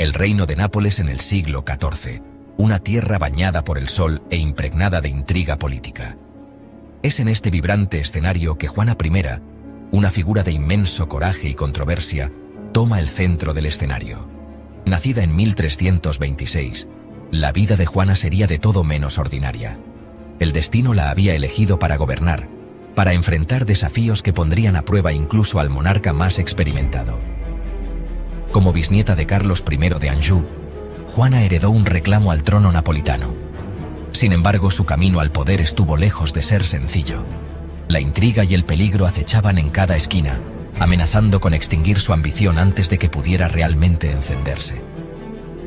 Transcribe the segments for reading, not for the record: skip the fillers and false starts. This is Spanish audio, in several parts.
El reino de Nápoles en el siglo XIV, una tierra bañada por el sol e impregnada de intriga política. Es en este vibrante escenario que Juana I, una figura de inmenso coraje y controversia, toma el centro del escenario. Nacida en 1326, la vida de Juana sería de todo menos ordinaria. El destino la había elegido para gobernar, para enfrentar desafíos que pondrían a prueba incluso al monarca más experimentado. Como bisnieta de Carlos I de Anjou, Juana heredó un reclamo al trono napolitano. Sin embargo, su camino al poder estuvo lejos de ser sencillo. La intriga y el peligro acechaban en cada esquina, amenazando con extinguir su ambición antes de que pudiera realmente encenderse.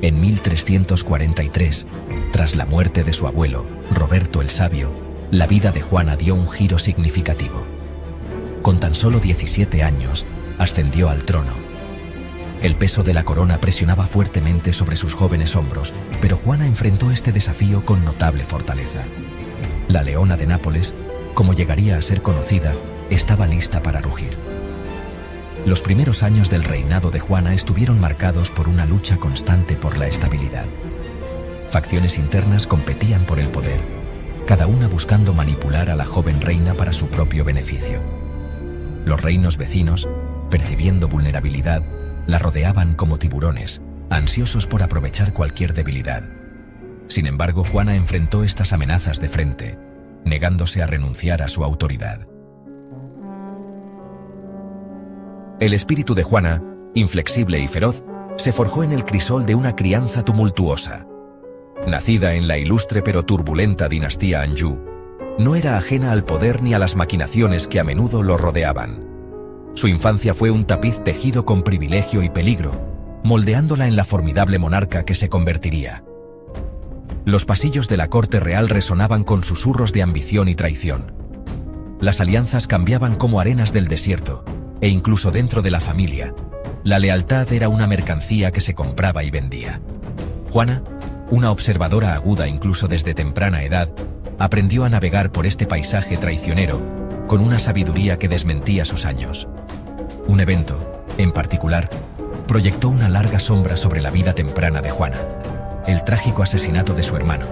En 1343, tras la muerte de su abuelo, Roberto el Sabio, la vida de Juana dio un giro significativo. Con tan solo 17 años, ascendió al trono. El peso de la corona presionaba fuertemente sobre sus jóvenes hombros, pero Juana enfrentó este desafío con notable fortaleza. La Leona de Nápoles, como llegaría a ser conocida, estaba lista para rugir. Los primeros años del reinado de Juana estuvieron marcados por una lucha constante por la estabilidad. Facciones internas competían por el poder, cada una buscando manipular a la joven reina para su propio beneficio. Los reinos vecinos, percibiendo vulnerabilidad, la rodeaban como tiburones, ansiosos por aprovechar cualquier debilidad. Sin embargo, Juana enfrentó estas amenazas de frente, negándose a renunciar a su autoridad. El espíritu de Juana, inflexible y feroz, se forjó en el crisol de una crianza tumultuosa. Nacida en la ilustre pero turbulenta dinastía Anjou, no era ajena al poder ni a las maquinaciones que a menudo lo rodeaban. Su infancia fue un tapiz tejido con privilegio y peligro, moldeándola en la formidable monarca que se convertiría. Los pasillos de la corte real resonaban con susurros de ambición y traición. Las alianzas cambiaban como arenas del desierto, e incluso dentro de la familia, la lealtad era una mercancía que se compraba y vendía. Juana, una observadora aguda incluso desde temprana edad, aprendió a navegar por este paisaje traicionero con una sabiduría que desmentía sus años. Un evento, en particular, proyectó una larga sombra sobre la vida temprana de Juana: el trágico asesinato de su hermano,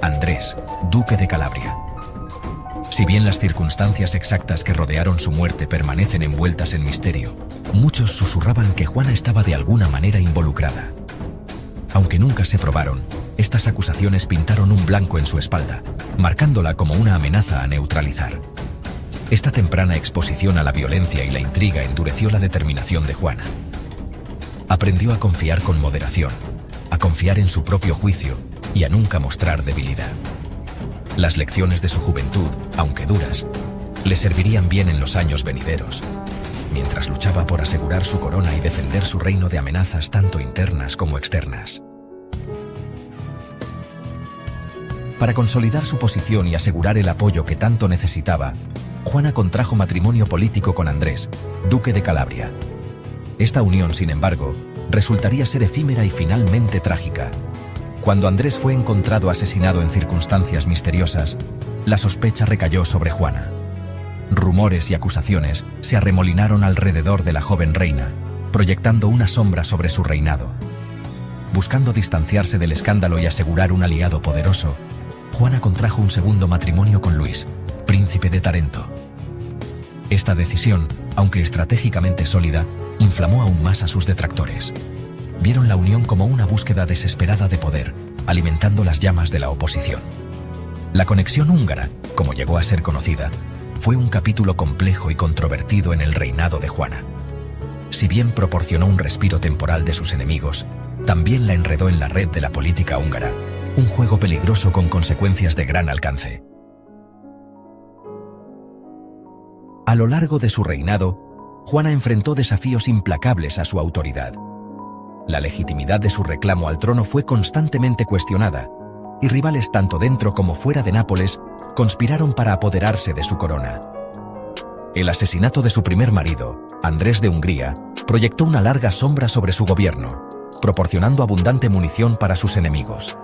Andrés, duque de Calabria. Si bien las circunstancias exactas que rodearon su muerte permanecen envueltas en misterio, muchos susurraban que Juana estaba de alguna manera involucrada. Aunque nunca se probaron, estas acusaciones pintaron un blanco en su espalda, marcándola como una amenaza a neutralizar. Esta temprana exposición a la violencia y la intriga endureció la determinación de Juana. Aprendió a confiar con moderación, a confiar en su propio juicio y a nunca mostrar debilidad. Las lecciones de su juventud, aunque duras, le servirían bien en los años venideros, mientras luchaba por asegurar su corona y defender su reino de amenazas tanto internas como externas. Para consolidar su posición y asegurar el apoyo que tanto necesitaba, Juana contrajo matrimonio político con Andrés, duque de Calabria. Esta unión, sin embargo, resultaría ser efímera y finalmente trágica. Cuando Andrés fue encontrado asesinado en circunstancias misteriosas, la sospecha recayó sobre Juana. Rumores y acusaciones se arremolinaron alrededor de la joven reina, proyectando una sombra sobre su reinado. Buscando distanciarse del escándalo y asegurar un aliado poderoso, Juana contrajo un segundo matrimonio con Luis, príncipe de Tarento. Esta decisión, aunque estratégicamente sólida, inflamó aún más a sus detractores. Vieron la unión como una búsqueda desesperada de poder, alimentando las llamas de la oposición. La conexión húngara, como llegó a ser conocida, fue un capítulo complejo y controvertido en el reinado de Juana. Si bien proporcionó un respiro temporal de sus enemigos, también la enredó en la red de la política húngara, un juego peligroso con consecuencias de gran alcance. A lo largo de su reinado, Juana enfrentó desafíos implacables a su autoridad. La legitimidad de su reclamo al trono fue constantemente cuestionada, y rivales tanto dentro como fuera de Nápoles conspiraron para apoderarse de su corona. El asesinato de su primer marido, Andrés de Hungría, proyectó una larga sombra sobre su gobierno, proporcionando abundante munición para sus enemigos.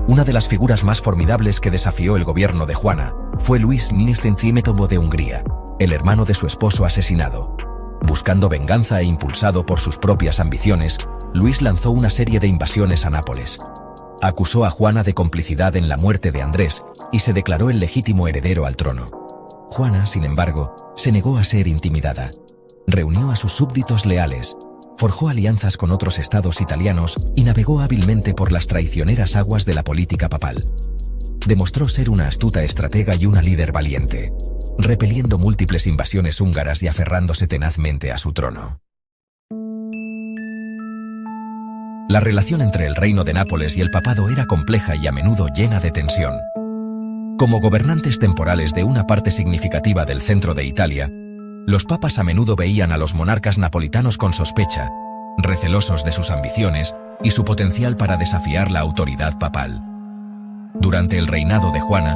Una de las figuras más formidables que desafió el gobierno de Juana fue Luis Nícimetov de Hungría, el hermano de su esposo asesinado. Buscando venganza e impulsado por sus propias ambiciones, Luis lanzó una serie de invasiones a Nápoles. Acusó a Juana de complicidad en la muerte de Andrés y se declaró el legítimo heredero al trono. Juana, sin embargo, se negó a ser intimidada. Reunió a sus súbditos leales, forjó alianzas con otros estados italianos y navegó hábilmente por las traicioneras aguas de la política papal. Demostró ser una astuta estratega y una líder valiente, repeliendo múltiples invasiones húngaras y aferrándose tenazmente a su trono. La relación entre el reino de Nápoles y el papado era compleja y a menudo llena de tensión. Como gobernantes temporales de una parte significativa del centro de Italia, los papas a menudo veían a los monarcas napolitanos con sospecha, recelosos de sus ambiciones y su potencial para desafiar la autoridad papal. Durante el reinado de Juana,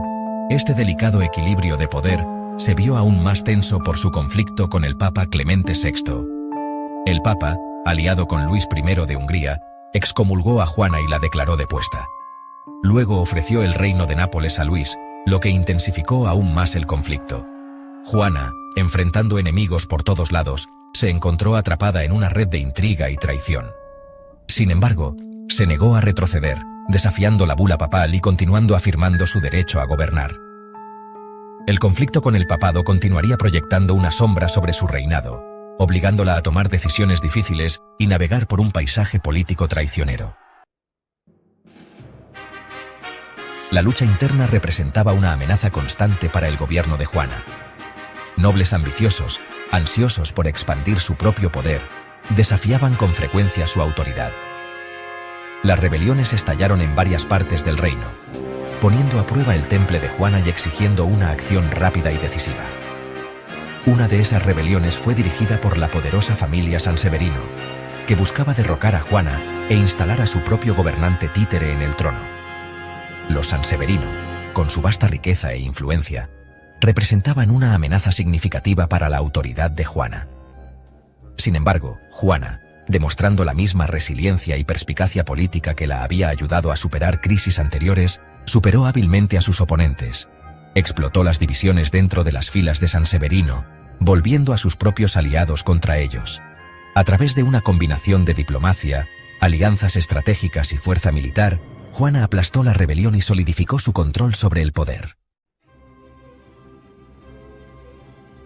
este delicado equilibrio de poder se vio aún más tenso por su conflicto con el papa Clemente VI. El papa, aliado con Luis I de Hungría, excomulgó a Juana y la declaró depuesta. Luego ofreció el reino de Nápoles a Luis, lo que intensificó aún más el conflicto. Juana, enfrentando enemigos por todos lados, se encontró atrapada en una red de intriga y traición. Sin embargo, se negó a retroceder, desafiando la bula papal y continuando afirmando su derecho a gobernar. El conflicto con el papado continuaría proyectando una sombra sobre su reinado, obligándola a tomar decisiones difíciles y navegar por un paisaje político traicionero. La lucha interna representaba una amenaza constante para el gobierno de Juana. Nobles ambiciosos, ansiosos por expandir su propio poder, desafiaban con frecuencia su autoridad. Las rebeliones estallaron en varias partes del reino, poniendo a prueba el temple de Juana y exigiendo una acción rápida y decisiva. Una de esas rebeliones fue dirigida por la poderosa familia Sanseverino, que buscaba derrocar a Juana e instalar a su propio gobernante títere en el trono. Los Sanseverino, con su vasta riqueza e influencia, representaban una amenaza significativa para la autoridad de Juana. Sin embargo, Juana, demostrando la misma resiliencia y perspicacia política que la había ayudado a superar crisis anteriores, superó hábilmente a sus oponentes. Explotó las divisiones dentro de las filas de Sanseverino, volviendo a sus propios aliados contra ellos. A través de una combinación de diplomacia, alianzas estratégicas y fuerza militar, Juana aplastó la rebelión y solidificó su control sobre el poder.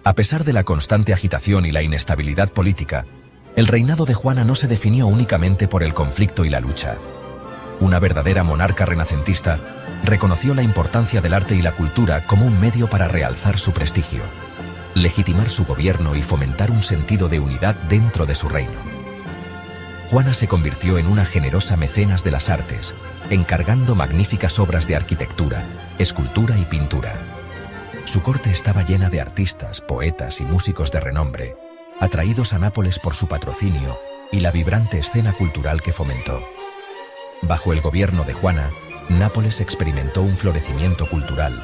A pesar de la constante agitación y la inestabilidad política, el reinado de Juana no se definió únicamente por el conflicto y la lucha. Una verdadera monarca renacentista, reconoció la importancia del arte y la cultura como un medio para realzar su prestigio, legitimar su gobierno y fomentar un sentido de unidad dentro de su reino. Juana se convirtió en una generosa mecenas de las artes, encargando magníficas obras de arquitectura, escultura y pintura. Su corte estaba llena de artistas, poetas y músicos de renombre, atraídos a Nápoles por su patrocinio y la vibrante escena cultural que fomentó. Bajo el gobierno de Juana, Nápoles experimentó un florecimiento cultural,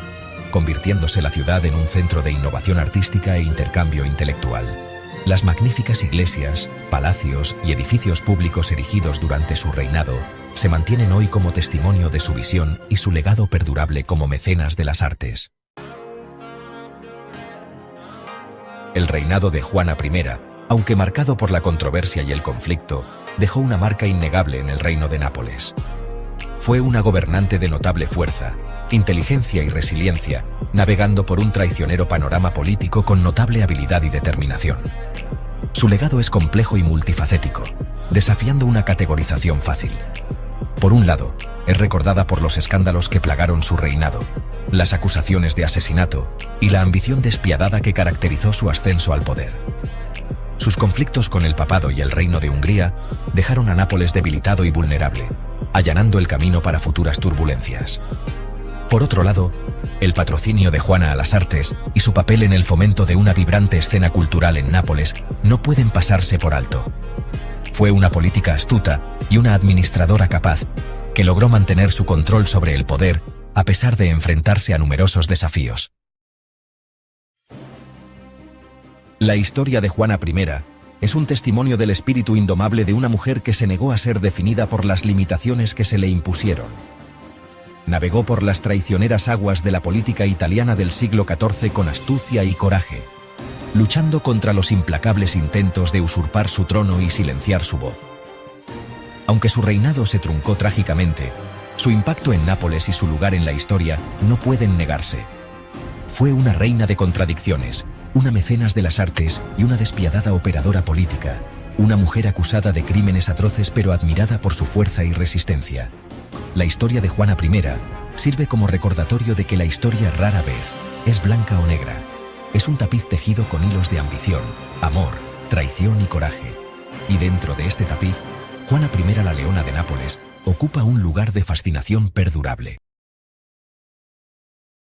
convirtiéndose la ciudad en un centro de innovación artística e intercambio intelectual. Las magníficas iglesias, palacios y edificios públicos erigidos durante su reinado se mantienen hoy como testimonio de su visión y su legado perdurable como mecenas de las artes. El reinado de Juana I, aunque marcado por la controversia y el conflicto, dejó una marca innegable en el reino de Nápoles. Fue una gobernante de notable fuerza, inteligencia y resiliencia, navegando por un traicionero panorama político con notable habilidad y determinación. Su legado es complejo y multifacético, desafiando una categorización fácil. Por un lado, es recordada por los escándalos que plagaron su reinado, las acusaciones de asesinato y la ambición despiadada que caracterizó su ascenso al poder. Sus conflictos con el papado y el reino de Hungría dejaron a Nápoles debilitado y vulnerable, allanando el camino para futuras turbulencias. Por otro lado, el patrocinio de Juana a las artes y su papel en el fomento de una vibrante escena cultural en Nápoles no pueden pasarse por alto. Fue una política astuta y una administradora capaz que logró mantener su control sobre el poder a pesar de enfrentarse a numerosos desafíos. La historia de Juana I es un testimonio del espíritu indomable de una mujer que se negó a ser definida por las limitaciones que se le impusieron. Navegó por las traicioneras aguas de la política italiana del siglo XIV con astucia y coraje, luchando contra los implacables intentos de usurpar su trono y silenciar su voz. Aunque su reinado se truncó trágicamente, su impacto en Nápoles y su lugar en la historia no pueden negarse. Fue una reina de contradicciones, una mecenas de las artes y una despiadada operadora política, una mujer acusada de crímenes atroces pero admirada por su fuerza y resistencia. La historia de Juana I sirve como recordatorio de que la historia rara vez es blanca o negra. Es un tapiz tejido con hilos de ambición, amor, traición y coraje. Y dentro de este tapiz, Juana I la Leona de Nápoles ocupa un lugar de fascinación perdurable.